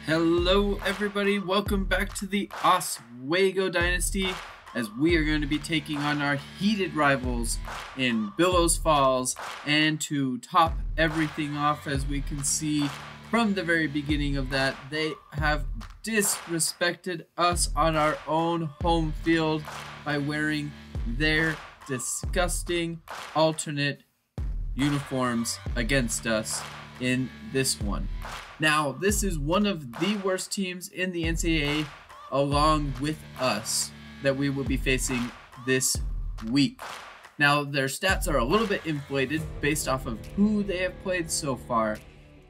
Hello everybody, welcome back to the Oswego Dynasty as we are going to be taking on our heated rivals in Bellows Falls. And to top everything off, as we can see from the very beginning of that, they have disrespected us on our own home field by wearing their disgusting alternate uniforms against us in this one. Now, this is one of the worst teams in the NCAA along with us that we will be facing this week. Now, their stats are a little bit inflated based off of who they have played so far.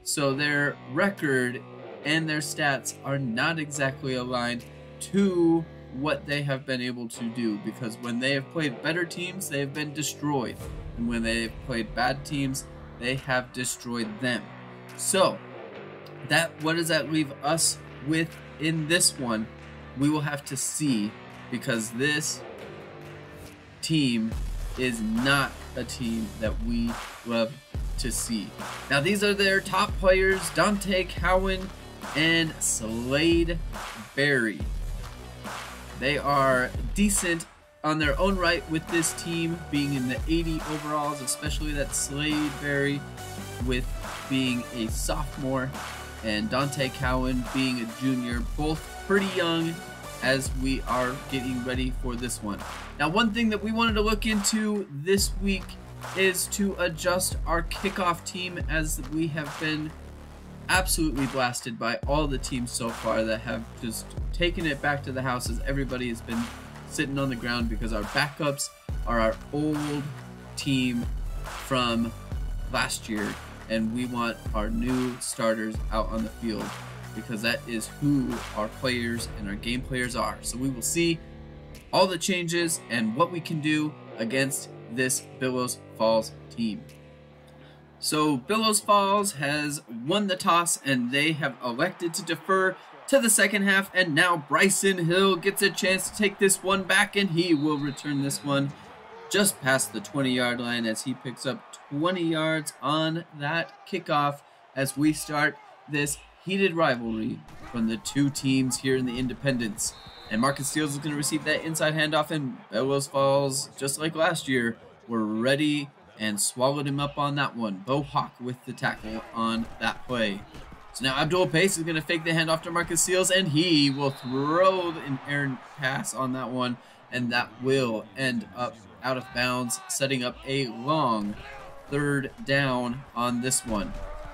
So their record and their stats are not exactly aligned to what they have been able to do, because when they have played better teams, they have been destroyed. And when they have played bad teams, they have destroyed them. So, what does that leave us with in this one? We will have to see, because this team is not a team that we love to see. Now, these are their top players: Dante Cowan and Slade Berry. They are decent on their own right with this team being in the 80 overalls, especially that Slade Berry with being a sophomore and Dante Cowan being a junior, both pretty young as we are getting ready for this one. Now, one thing that we wanted to look into this week is to adjust our kickoff team, as we have been absolutely blasted by all the teams so far that have just taken it back to the house, as everybody has been sitting on the ground because our backups are our old team from last year, and we want our new starters out on the field because that is who our players and our game players are. So we will see all the changes and what we can do against this Bellows Falls team. So Bellows Falls has won the toss and they have elected to defer to the second half, and now Bryson Hill gets a chance to take this one back, and he will return this one just past the 20-yard line as he picks up 20 yards on that kickoff as we start this heated rivalry from the two teams here in the Independence. And Marcus Steele is going to receive that inside handoff, and Bellows Falls, just like last year, were ready and swallowed him up on that one. Bo Hawk with the tackle on that play. So now Abdul Pace is going to fake the handoff to Marcus Seals, and he will throw an errant pass on that one, and that will end up out of bounds, setting up a long third down on this one.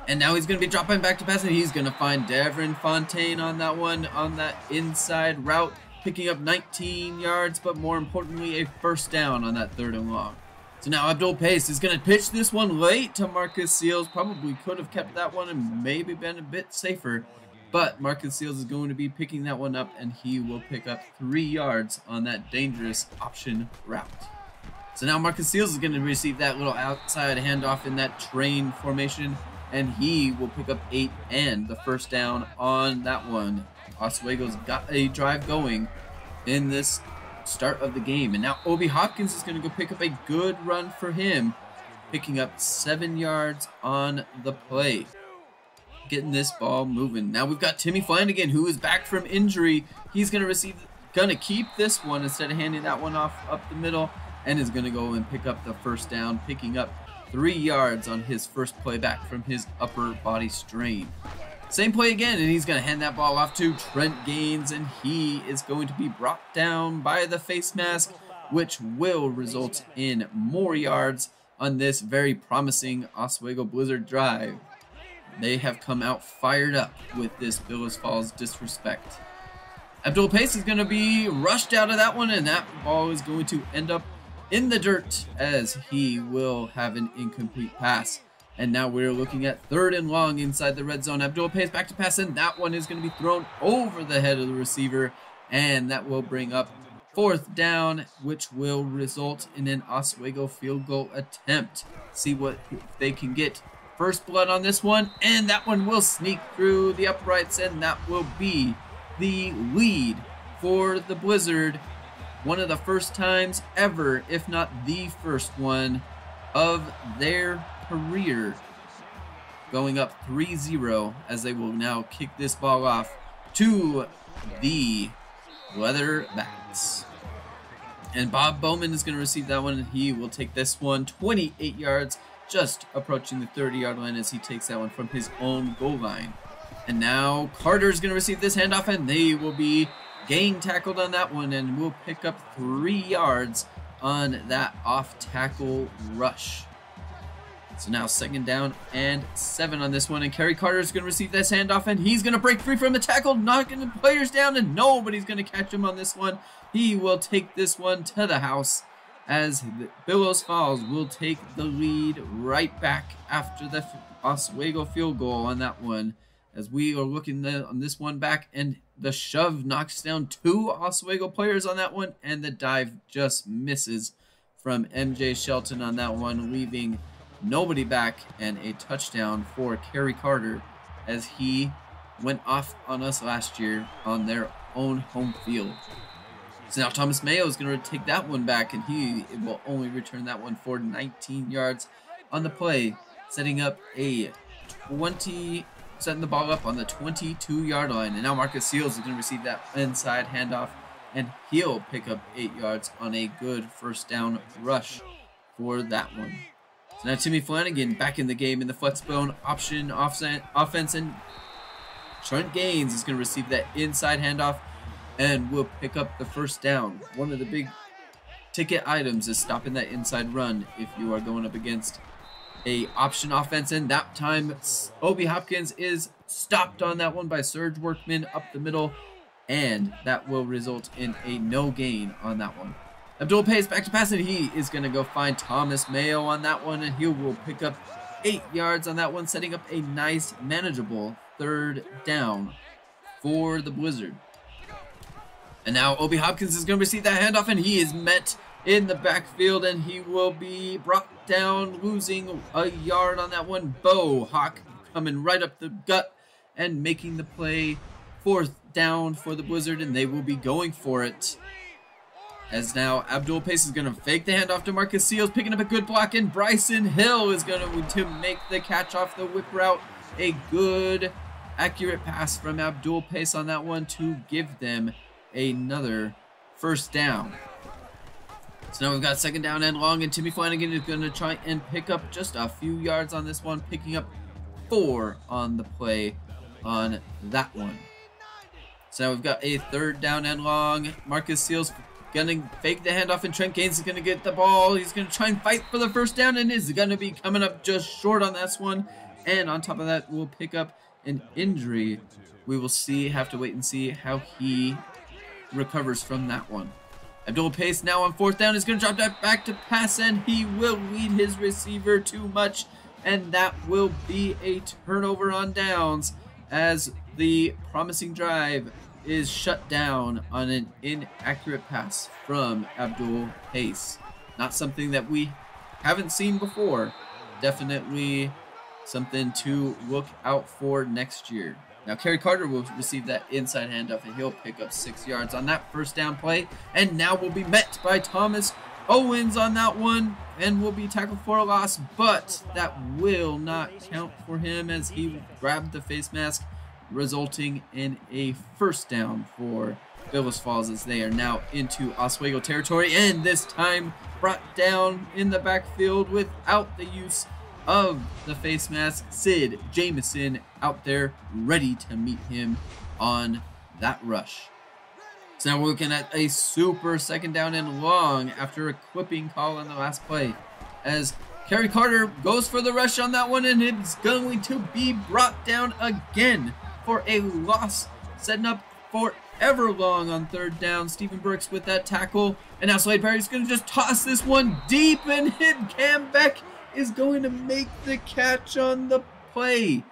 And now he's going to be dropping back to pass, and he's going to find Devin Fontaine on that one, on that inside route, picking up 19 yards, but more importantly, a first down on that third and long. So now Abdul Pace is going to pitch this one late to Marcus Seals. Probably could have kept that one and maybe been a bit safer, but Marcus Seals is going to be picking that one up, and he will pick up 3 yards on that dangerous option route. So now Marcus Seals is going to receive that little outside handoff in that train formation, and he will pick up 8 and the first down on that one. Oswego's got a drive going in this start of the game, and now Obi Hopkins is going to go pick up a good run for him, picking up 7 yards on the play, getting this ball moving. Now we've got Timmy Flanagan, who is back from injury. He's going to keep this one instead of handing that one off up the middle, and is going to go and pick up the first down, picking up 3 yards on his first play back from his upper body strain. Same play again, and he's going to hand that ball off to Trent Gaines, and he is going to be brought down by the face mask, which will result in more yards on this very promising Oswego Blizzard drive. They have come out fired up with this Bellows Falls disrespect. Abdul Pace is going to be rushed out of that one, and that ball is going to end up in the dirt as he will have an incomplete pass. And now we're looking at 3rd and long inside the red zone. Abdul Pace back to pass, and that one is going to be thrown over the head of the receiver, and that will bring up 4th down, which will result in an Oswego field goal attempt. See what they can get. First blood on this one, and that one will sneak through the uprights, and that will be the lead for the Blizzard. One of the first times ever, if not the first one, of their career. going up 3-0 as they will now kick this ball off to the Leatherbacks. And Bob Bowman is going to receive that one, and he will take this one 28 yards, just approaching the 30-yard line as he takes that one from his own goal line. And now Carter is going to receive this handoff, and they will be gang tackled on that one, and will pick up 3 yards on that off-tackle rush. So now 2nd down and 7 on this one, and Kerry Carter is going to receive this handoff, and he's going to break free from the tackle, knocking the players down, and nobody's going to catch him on this one. He will take this one to the house as Bellows Falls will take the lead right back after the Oswego field goal on that one. As we are looking on this one back, and the shove knocks down 2 Oswego players on that one, and the dive just misses from MJ Shelton on that one, leaving nobody back, and a touchdown for Kerry Carter as he went off on us last year on their own home field. So now Thomas Mayo is going to take that one back, and he will only return that one for 19 yards on the play, setting the ball up on the 22-yard line. And now Marcus Seals is going to receive that inside handoff, and he'll pick up 8 yards on a good 1st down rush for that one. So now Timmy Flanagan back in the game in the flex bone option offense, and Trent Gaines is going to receive that inside handoff and will pick up the 1st down. One of the big ticket items is stopping that inside run if you are going up against a option offense, and that time Obi Hopkins is stopped on that one by Serge Workman up the middle, and that will result in a no gain on that one. Abdul Pace back to pass, and he is going to go find Thomas Mayo on that one, and he will pick up 8 yards on that one, setting up a nice manageable 3rd down for the Blizzard. And now Obi Hopkins is going to receive that handoff, and he is met in the backfield, and he will be brought down, losing a yard on that one. Bo Hawk coming right up the gut and making the play. 4th down for the Blizzard, and they will be going for it. As now Abdul Pace is going to fake the handoff to Marcus Seals, picking up a good block, and Bryson Hill is going to make the catch off the whip route. A good, accurate pass from Abdul Pace on that one to give them another 1st down. So now we've got 2nd down and long, and Timmy Flanagan is going to try and pick up just a few yards on this one, picking up 4 on the play on that one. So now we've got a 3rd down and long. Marcus Seals going to fake the handoff, and Trent Gaines is going to get the ball. He's going to try and fight for the 1st down, and is going to be coming up just short on this one. And on top of that, we'll pick up an injury. We will have to wait and see how he recovers from that one. Abdul Pace now on 4th down is going to drop that back to pass, and he will lead his receiver too much, and that will be a turnover on downs as the promising drive is shut down on an inaccurate pass from Abdul Pace. Not something that we haven't seen before. Definitely something to look out for next year. Now Kerry Carter will receive that inside handoff, and he'll pick up 6 yards on that 1st down play, and now will be met by Thomas Owens on that one, and will be tackled for a loss, but that will not count for him as he grabbed the face mask, resulting in a 1st down for Bellows Falls as they are now into Oswego territory, and this time brought down in the backfield without the use of the face mask. Sid Jamison out there ready to meet him on that rush. So now we're looking at a super 2nd down and long after a clipping call on the last play, as Kerry Carter goes for the rush on that one, and it's going to be brought down again for a loss, setting up forever long on 3rd down. Stephen Brooks with that tackle, and now Slade Perry's going to just toss this one deep and hit. Cam Beck is going to make the catch on the play.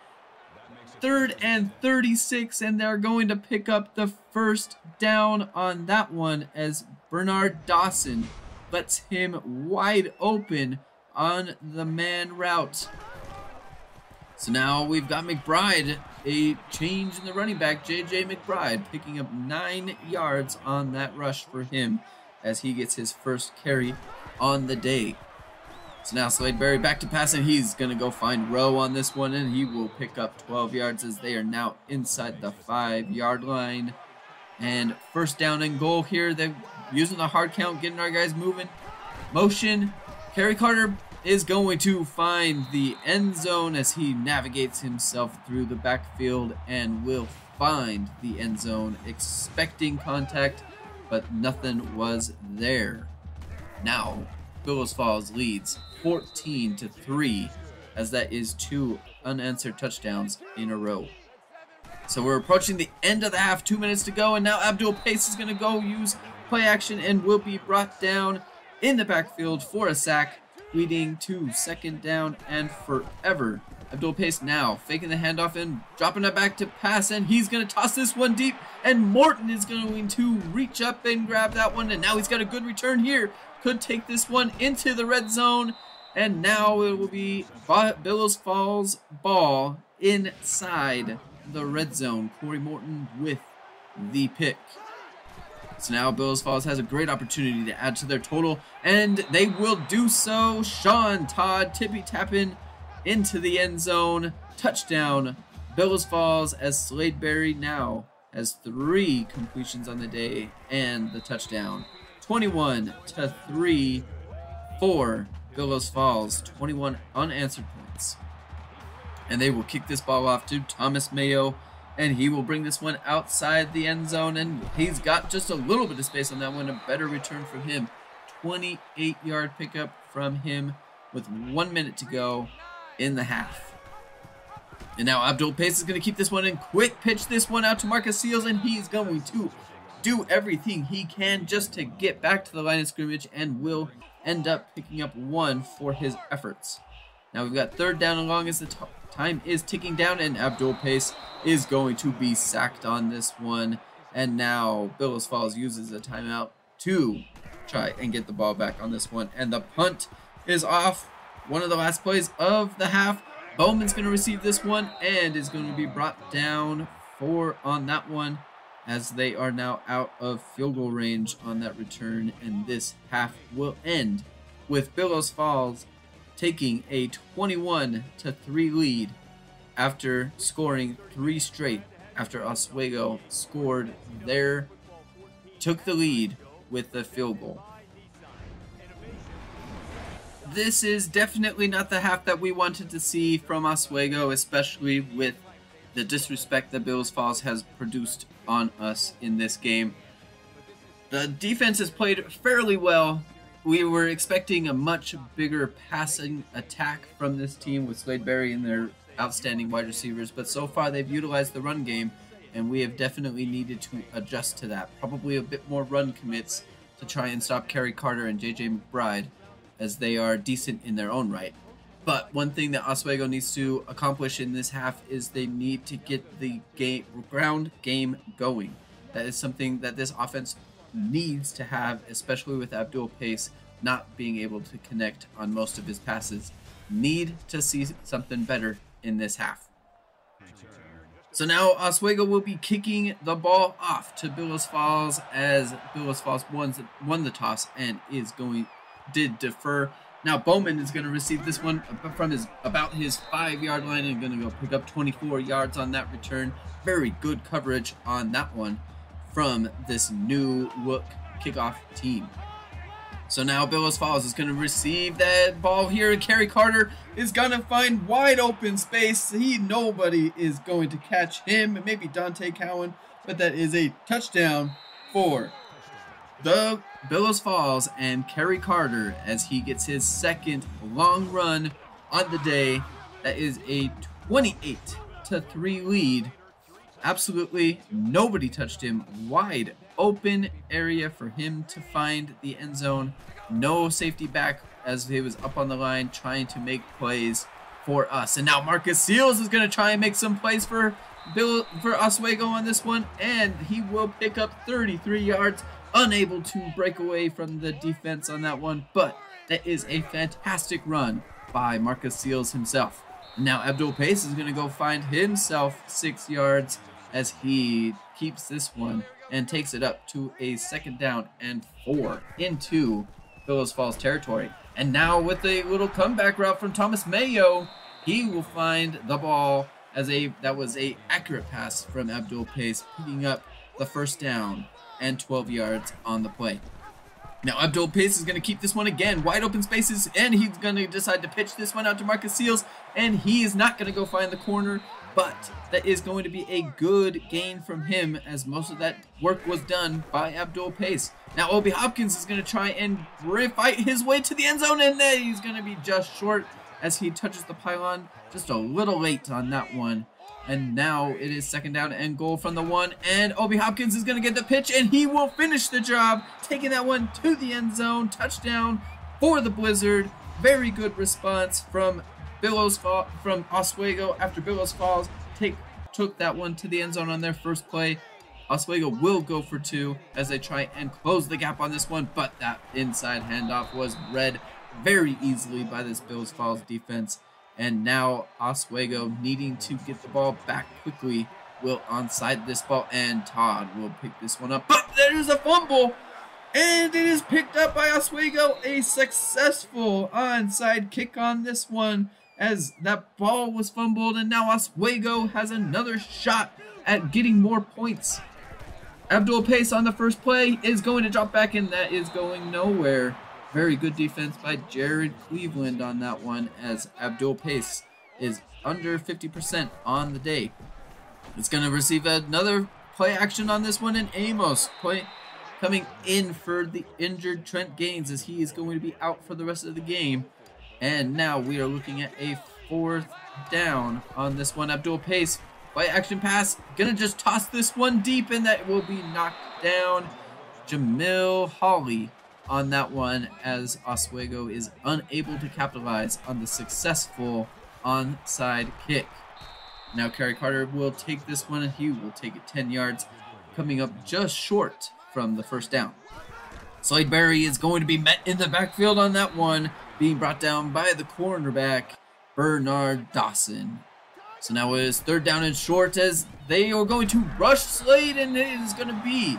3rd and 36, and they're going to pick up the 1st down on that one as Bernard Dawson lets him wide open on the man route. So now we've got McBride, a change in the running back, J.J. McBride, picking up 9 yards on that rush for him as he gets his 1st carry on the day. So now Sladeberry back to pass, and he's going to go find Rowe on this one, and he will pick up 12 yards as they are now inside the 5-yard line. And first down and goal here. They're using the hard count, getting our guys moving. Motion. Kerry Carter is going to find the end zone as he navigates himself through the backfield and will find the end zone, expecting contact, but nothing was there. Now, Bellows Falls leads 14-3, as that is 2 unanswered touchdowns in a row. So we're approaching the end of the half, 2 minutes to go, and now Abdul Pace is going to go use play action and will be brought down in the backfield for a sack, leading to second down and forever. Abdul Pace now faking the handoff and dropping it back to pass, and he's going to toss this one deep, and Morton is going to reach up and grab that one, and now he's got a good return here. Could take this one into the red zone, and now it will be Bellows Falls ball inside the red zone. Corey Morton with the pick. So now Bellows Falls has a great opportunity to add to their total, and they will do so. Sean Todd tippy-tapping into the end zone. Touchdown, Bellows Falls, as Sladeberry now has 3 completions on the day and the touchdown. 21-3 for Bellows Falls. 21 unanswered points. And they will kick this ball off to Thomas Mayo, and he will bring this one outside the end zone, and he's got just a little bit of space on that one. A better return from him. 28-yard pickup from him with 1 minute to go in the half. And now Abdul Pace is going to keep this one in. Quick pitch this one out to Marcus Seals, and he's going to do everything he can just to get back to the line of scrimmage, and will end up picking up 1 for his efforts. Now we've got third down and long as the time is ticking down, and Abdul Pace is going to be sacked on this one. And now Bellows Falls uses a timeout to try and get the ball back on this one. And the punt is off. One of the last plays of the half. Bowman's going to receive this one and is going to be brought down on that one, as they are now out of field goal range on that return. And this half will end with Bellows Falls taking a 21-3 lead after scoring 3 straight, after Oswego took the lead with the field goal. This is definitely not the half that we wanted to see from Oswego, especially with the disrespect that Bellows Falls has produced on us in this game. The defense has played fairly well. We were expecting a much bigger passing attack from this team with Sladeberry and their outstanding wide receivers, but so far they've utilized the run game, and we have definitely needed to adjust to that. Probably a bit more run commits to try and stop Kerry Carter and JJ McBride, as they are decent in their own right. But one thing that Oswego needs to accomplish in this half is they need to get the ground game going. That is something that this offense needs to have, especially with Abdul Pace not being able to connect on most of his passes. Need to see something better in this half. So now Oswego will be kicking the ball off to Bellows Falls, as Bellows Falls won the toss and did defer. Now Bowman is going to receive this one from about his 5-yard line and going to go pick up 24 yards on that return. Very good coverage on that one from this new look kickoff team. So now Bellows Falls is going to receive that ball here, and Kerry Carter is going to find wide open space. Nobody is going to catch him, maybe Dante Cowan, but that is a touchdown for the Bellows Falls and Kerry Carter, as he gets his second long run on the day. That is a 28-3 lead. Absolutely nobody touched him. Wide open area for him to find the end zone. No safety back, as he was up on the line trying to make plays for us. And now Marcus Seals is going to try and make some plays for Oswego on this one, and he will pick up 33 yards. Unable to break away from the defense on that one, but that is a fantastic run by Marcus Seals himself. Now Abdul Pace is going to go find himself 6 yards, as he keeps this one and takes it up to a 2nd down and 4 into Bellows Falls territory. And now with a little comeback route from Thomas Mayo, he will find the ball as that was a accurate pass from Abdul Pace, picking up the first down and 12 yards on the play. Now Abdul Pace is going to keep this one again, wide open spaces, and he's going to decide to pitch this one out to Marcus Seals, and he is not going to go find the corner, but that is going to be a good gain from him as most of that work was done by Abdul Pace. Now Obi Hopkins is going to try and fight his way to the end zone, and then he's going to be just short as he touches the pylon just a little late on that one. And now it is second down and goal from the 1, and Obi Hopkins is going to get the pitch, and he will finish the job, taking that one to the end zone. Touchdown for the Blizzard. Very good response from Oswego after Bellows Falls took that one to the end zone on their first play. Oswego will go for 2 as they try and close the gap on this one, but that inside handoff was read very easily by this Bellows Falls defense. And now Oswego, needing to get the ball back quickly, will onside this ball, and Todd will pick this one up. But there's a fumble, and it is picked up by Oswego. A successful onside kick on this one as that ball was fumbled, and now Oswego has another shot at getting more points. Abdul Pace on the first play is going to drop back, and that is going nowhere. Very good defense by Jared Cleveland on that one as Abdul Pace is under 50% on the day. It's going to receive another play action on this one, and Amos coming in for the injured Trent Gaines as he is going to be out for the rest of the game. And now we are looking at a 4th down on this one. Abdul Pace, play action pass, going to just toss this one deep, and that will be knocked down. Jamil Hawley on that one as Oswego is unable to capitalize on the successful onside kick. Now Kerry Carter will take this one, and he will take it 10 yards, coming up just short from the first down. Slade Berry is going to be met in the backfield on that one, being brought down by the cornerback, Bernard Dawson. So now it is 3rd down and short as they are going to rush Slade, and it is going to be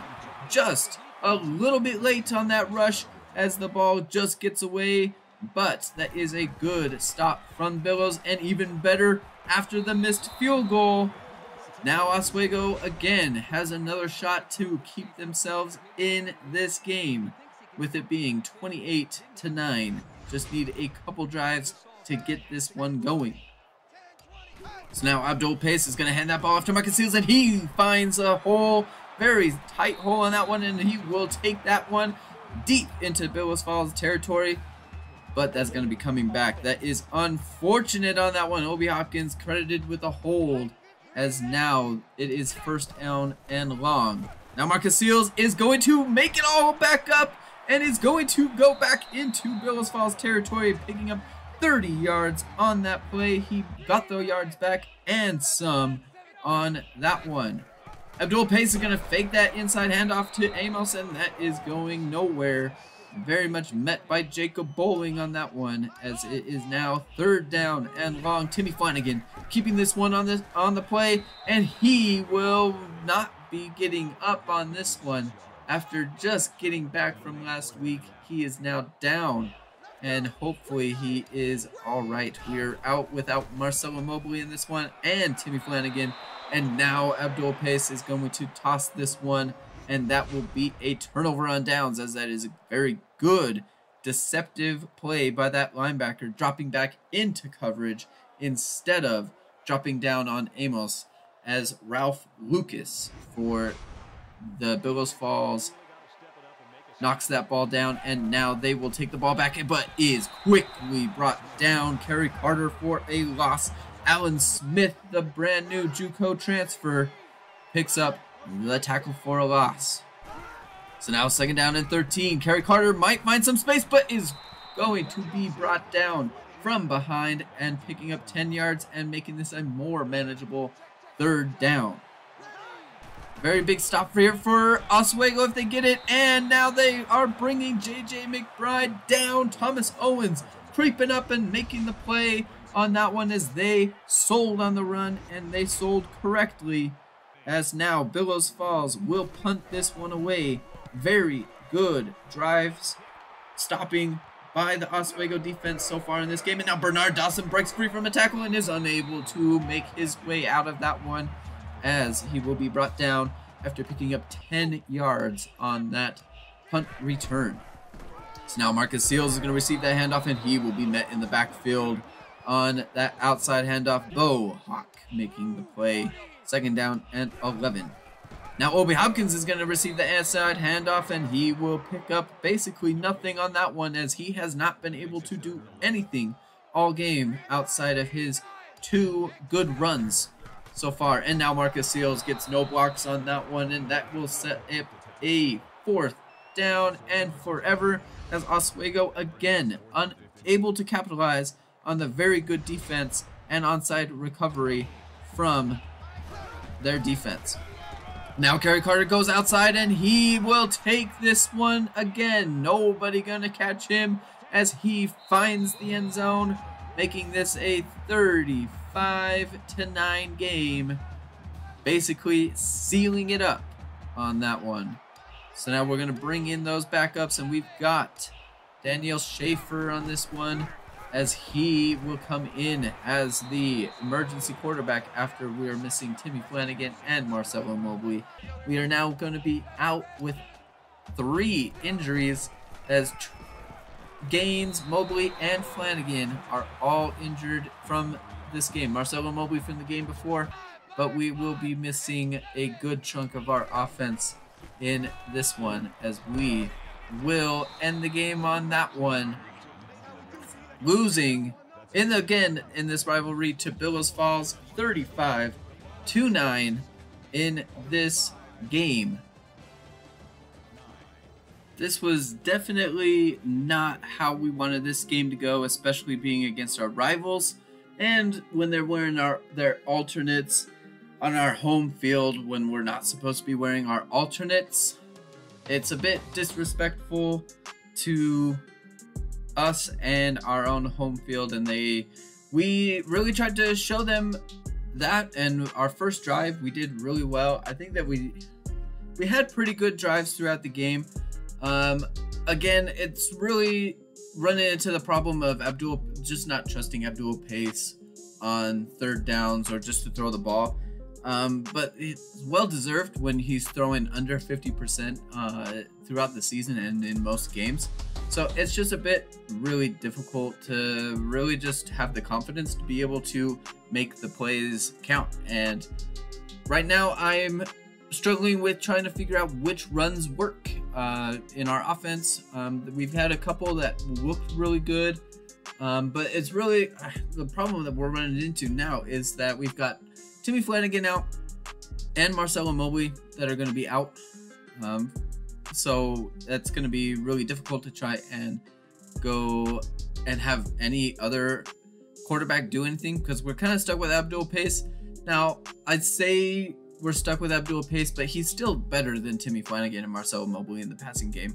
just a little bit late on that rush as the ball just gets away, but that is a good stop from Bellows, and even better after the missed field goal. Now Oswego again has another shot to keep themselves in this game, with it being 28-9. Just need a couple drives to get this one going. So now Abdul Pace is going to hand that ball off to Marcus Seals, and he finds a hole, very tight hole on that one, and he will take that one deep into Bellows Falls territory, but that's going to be coming back. That is unfortunate on that one. Obi Hopkins credited with a hold as now it is 1st down and long. Now Marcus Seals is going to make it all back up and is going to go back into Bellows Falls territory, picking up 30 yards on that play. He got the yards back and some on that one. Abdul Pace is going to fake that inside handoff to Amos, and that is going nowhere. Very much met by Jacob Bowling on that one, as it is now 3rd down and long. Timmy Flanagan keeping this one on the play, and he will not be getting up on this one. After just getting back from last week, he is now down, and hopefully he is all right. We're out without Marcelo Mobley in this one and Timmy Flanagan. And now Abdul Pace is going to toss this one, and that will be a turnover on downs, as that is a very good deceptive play by that linebacker, dropping back into coverage instead of dropping down on Amos, as Ralph Lucas for the Bellows Falls knocks that ball down, and now they will take the ball back, but is quickly brought down. Kerry Carter for a loss. Alan Smith, the brand new JUCO transfer, picks up the tackle for a loss. So now 2nd down and 13. Kerry Carter might find some space, but is going to be brought down from behind and picking up 10 yards and making this a more manageable 3rd down. Very big stop here for Oswego if they get it, and now they are bringing J.J. McBride down. Thomas Owens creeping up and making the play on that one as they sold on the run, and they sold correctly, as now Bellows Falls will punt this one away. Very good drives, stopping by the Oswego defense so far in this game. And now Bernard Dawson breaks free from a tackle and is unable to make his way out of that one, as he will be brought down after picking up 10 yards on that punt return. So now Marcus Seals is going to receive that handoff, and he will be met in the backfield on that outside handoff. Bo Hawk making the play. 2nd down and 11. Now Obi Hopkins is going to receive the inside handoff, and he will pick up basically nothing on that one, as he has not been able to do anything all game outside of his 2 good runs so far. And now Marcus Seals gets no blocks on that one, and that will set up a 4th down and forever, as Oswego again unable to capitalize on the very good defense and onside recovery from their defense. Now Kerry Carter goes outside, and he will take this one again. Nobody gonna catch him as he finds the end zone, making this a 35-9 game, basically sealing it up on that one. So now we're gonna bring in those backups, and we've got Daniel Schaefer on this one, as he will come in as the emergency quarterback after we are missing Timmy Flanagan and Marcelo Mobley. We are now going to be out with 3 injuries, as Gaines, Mobley, and Flanagan are all injured from this game. Marcelo Mobley from the game before, but we will be missing a good chunk of our offense in this one, as we will end the game on that one, losing in this rivalry to Bellows Falls 35-9 in this game. This was definitely not how we wanted this game to go, especially being against our rivals, and when they're wearing their alternates on our home field when we're not supposed to be wearing our alternates. It's a bit disrespectful to us and our own home field, and we really tried to show them that. And our first drive, we did really well. I think that we had pretty good drives throughout the game. Again, it's really running into the problem of Abdul just not trusting Abdul Pace on 3rd downs or just to throw the ball. But it's well deserved when he's throwing under 50% throughout the season and in most games. So it's just a bit really difficult to really just have the confidence to be able to make the plays count. And right now I'm struggling with trying to figure out which runs work in our offense. We've had a couple that looked really good, but it's really the problem that we're running into now is that we've got Timmy Flanagan out and Marcelo Mobley that are going to be out. So that's going to be really difficult to try and go and have any other quarterback do anything, because we're kind of stuck with Abdul Pace. Now, I'd say we're stuck with Abdul Pace, but he's still better than Timmy Flanagan and Marcelo Mobley in the passing game.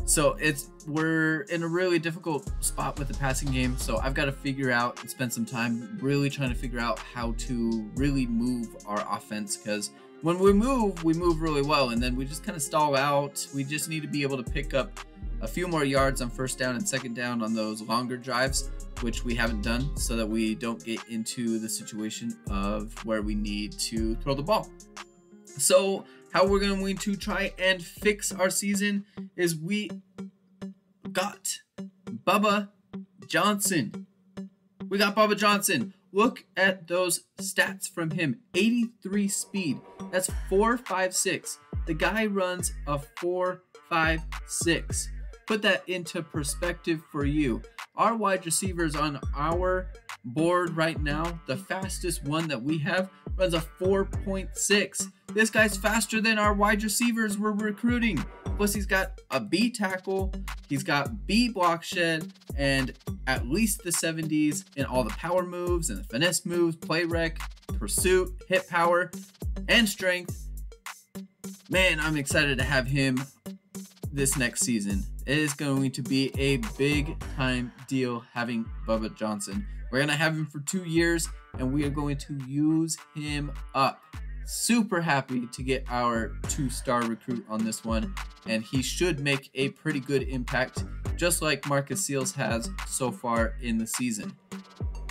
So we're in a really difficult spot with the passing game. So I've got to figure out and spend some time really trying to figure out how to really move our offense, because when we move really well, and then we just kind of stall out. We just need to be able to pick up a few more yards on 1st down and 2nd down on those longer drives, which we haven't done, so that we don't get into the situation of where we need to throw the ball. So how we're going to try and fix our season is we got Bubba Johnson. We got Bubba Johnson. Look at those stats from him. 83 speed. That's 4.56. The guy runs a 4.56. Put that into perspective for you. Our wide receivers on our board right now, the fastest one that we have runs a 4.6. This guy's faster than our wide receivers we're recruiting. Plus he's got a B tackle, he's got B block shed, and at least the 70s in all the power moves and the finesse moves, play rec, pursuit, hit power, and strength. Man, I'm excited to have him this next season. It is going to be a big time deal having Bubba Johnson. We're going to have him for 2 years, and we are going to use him up. super happy to get our 2-star recruit on this one, and he should make a pretty good impact, just like Marcus Seals has so far in the season.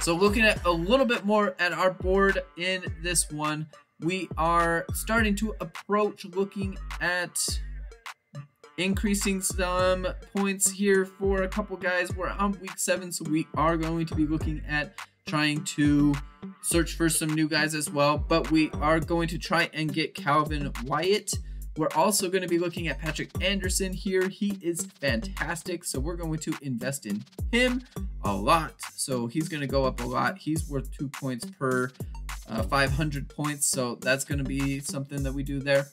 So looking at a little bit more at our board in this one, we are starting to approach looking at increasing some points here for a couple guys. We're on week 7, so we are going to be looking at trying to search for some new guys as well, but we are going to try and get Calvin Wyatt. We're also going to be looking at Patrick Anderson here. He is fantastic, so we're going to invest in him a lot. So he's going to go up a lot. He's worth 2 points per 500 points, so that's going to be something that we do there.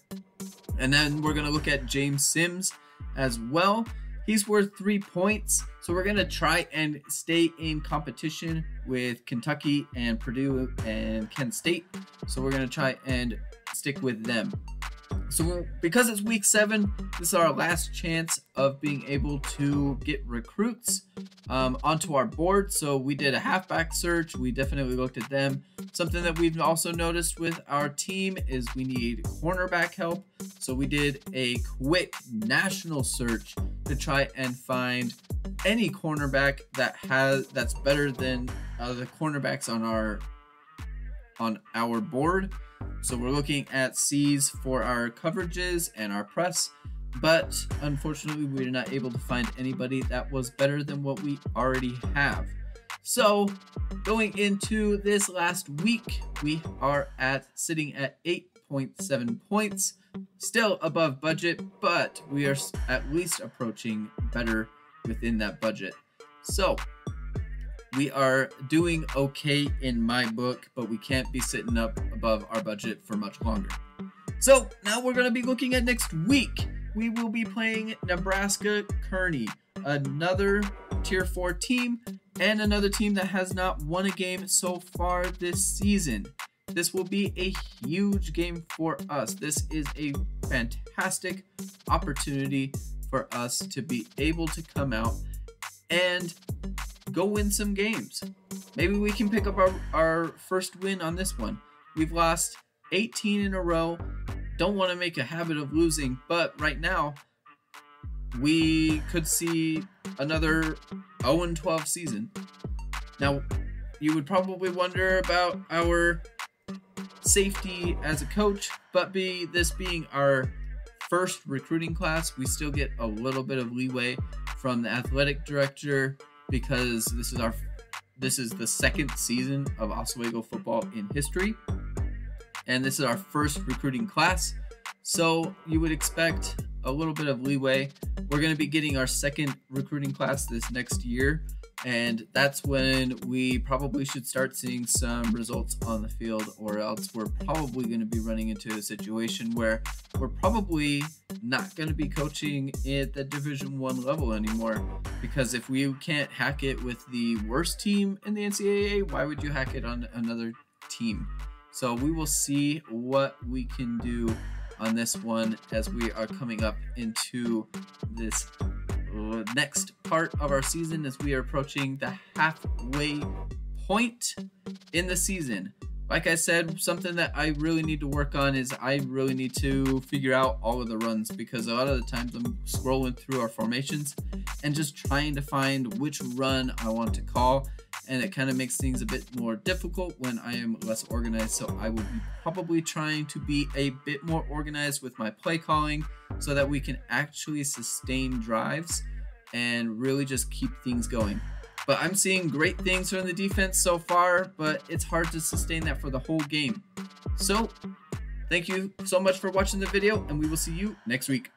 And then we're going to look at James Sims as well. He's worth 3 points, so we're going to try and stay in competition with Kentucky and Purdue and Kent State. So we're going to try and stick with them. So because it's week 7, this is our last chance of being able to get recruits onto our board. So we did a halfback search. We definitely looked at them. Something that we've also noticed with our team is we need cornerback help. So we did a quick national search to try and find any cornerback that's better than the cornerbacks on our board. So we're looking at C's for our coverages and our press, but unfortunately we're not able to find anybody that was better than what we already have. So going into this last week, we are sitting at 8.7 points, still above budget, but we are at least approaching better within that budget. So we are doing okay in my book, but we can't be sitting up above our budget for much longer. So now we're going to be looking at next week. We will be playing Nebraska Kearney, another Tier 4 team, and another team that has not won a game so far this season. This will be a huge game for us. This is a fantastic opportunity for us to be able to come out and go win some games. Maybe we can pick up our first win on this one. We've lost 18 in a row. Don't want to make a habit of losing, but right now we could see another 0-12 season. Now, you would probably wonder about our safety as a coach, but this being our first recruiting class, we still get a little bit of leeway from the athletic director, because this is the second season of Oswego football in history, and this is our first recruiting class, so you would expect a little bit of leeway. We're going to be getting our second recruiting class this next year, and that's when we probably should start seeing some results on the field, or else we're probably going to be running into a situation where we're probably not going to be coaching at the Division I level anymore, because if we can't hack it with the worst team in the NCAA, why would you hack it on another team? So we will see what we can do on this one as we are coming up into this next part of our season, as we are approaching the halfway point in the season. Like I said, something that I really need to work on is I really need to figure out all of the runs, because a lot of the times I'm scrolling through our formations and just trying to find which run I want to call, and it kind of makes things a bit more difficult when I am less organized. So I will be probably trying to be a bit more organized with my play calling so that we can actually sustain drives and really just keep things going. But I'm seeing great things from the defense so far, but it's hard to sustain that for the whole game. So thank you so much for watching the video, and we will see you next week.